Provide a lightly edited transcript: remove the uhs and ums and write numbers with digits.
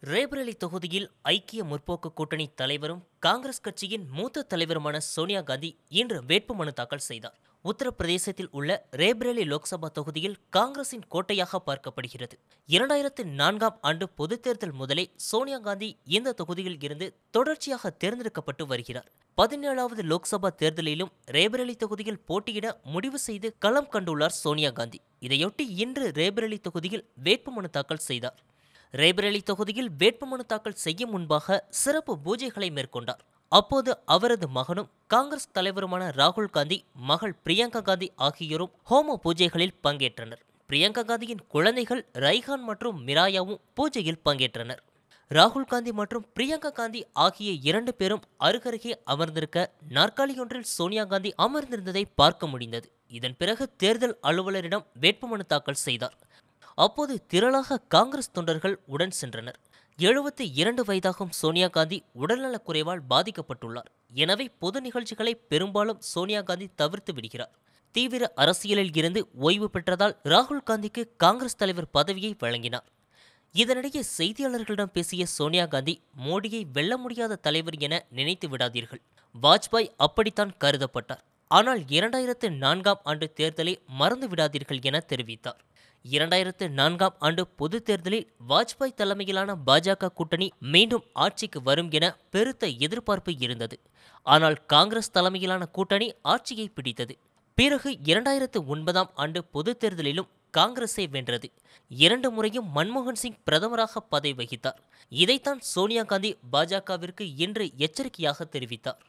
ரேபரேலி தொகுதியில் ஐக்கிய முற்போக்கு கூட்டணி தலைவரும் காங்கிரஸ் கட்சியின் மூத்த தலைவருமான சோனியா காந்தி இன்று வேட்புமனு தாக்கல் செய்தார். உத்தரப்பிரதேசத்தில் உள்ள ரேபரேலி லோக்சபா தொகுதியில் காங்கிரசின் கோட்டையாக பார்க்கப்படுகிறது. 2004ஆம் ஆண்டு பொதுத் தேர்தல் முதலே சோனியா காந்தி இந்த தொகுதியில் இருந்து தொடர்ச்சியாக தேர்ந்தெடுக்கப்பட்டு வருகிறார். 17வது லோக்சபா தேர்தலிலும் ரேபரேலி தொகுதியில் போட்டியிட முடிவு செய்து களம் கண்டுள்ளார் சோனியா காந்தி. இதையொட்டி இன்று ரேபரேலி தொகுதியில் வேட்புமனு தாக்கல் செய்தார். ரேபரேலி தொகுதியில் வேட்புமனு தாக்கல் செய்யும் முன்பாக சிறப்பு பூஜைகளை மேற்கொண்டார். அப்போது அவரது மகனும் காங்கிரஸ் தலைவருமான ராகுல் காந்தி, மகள் பிரியங்கா காந்தி ஆகியோரும் ஹோம பூஜைகளில் பங்கேற்றனர். பிரியங்கா காந்தியின் குழந்தைகள் ரைஹான் மற்றும் மிராயாவும் பூஜையில் பங்கேற்றனர். ராகுல் காந்தி மற்றும் பிரியங்கா காந்தி ஆகிய இரண்டு பேரும் அருகருகே அமர்ந்திருக்க நாற்காலியொன்றில் சோனியா காந்தி அமர்ந்திருந்ததை பார்க்க முடிந்தது. இதன் பிறகு தேர்தல் அலுவலரிடம் வேட்புமனு தாக்கல் செய்தார். அப்போது திரளாக காங்கிரஸ் தொண்டர்கள் உடன் சென்றனர். 72 வயதாகும் சோனியா காந்தி உடல்நலக் குறைவால் பாதிக்கப்பட்டுள்ளார். எனவே பொது நிகழ்ச்சிகளை பெரும்பாலும் சோனியா காந்தி தவிர்த்து விடுகிறார். தீவிர அரசியலில் இருந்து ஓய்வு பெற்றதால் ராகுல் காந்திக்கு காங்கிரஸ் தலைவர் பதவியை வழங்கினார். இதனிடையே செய்தியாளர்களிடம் பேசிய சோனியா காந்தி, மோடியை வெல்ல முடியாத தலைவர் என நினைத்து விடாதீர்கள். வாஜ்பாய் அப்படித்தான் கருதப்பட்டார். ஆனால் 2004ஆம் ஆண்டு தேர்தலை மறந்து விடாதீர்கள் என தெரிவித்தார். 2004ஆம் ஆண்டு பொதுத் தேர்தலில் வாஜ்பாய் தலைமையிலான பாஜக கூட்டணி மீண்டும் ஆட்சிக்கு வரும் என பெருத்த எதிர்பார்ப்பு இருந்தது. ஆனால் காங்கிரஸ் தலைமையிலான கூட்டணி ஆட்சியை பிடித்தது. பிறகு 2009ஆம் ஆண்டு பொதுத் தேர்தலிலும் காங்கிரஸே வென்றது. 2 முறையும் மன்மோகன் சிங் பிரதமராக பதவி வகித்தார். இதைத்தான் சோனியா காந்தி பாஜகவிற்கு இன்று எச்சரிக்கையாக தெரிவித்தார்.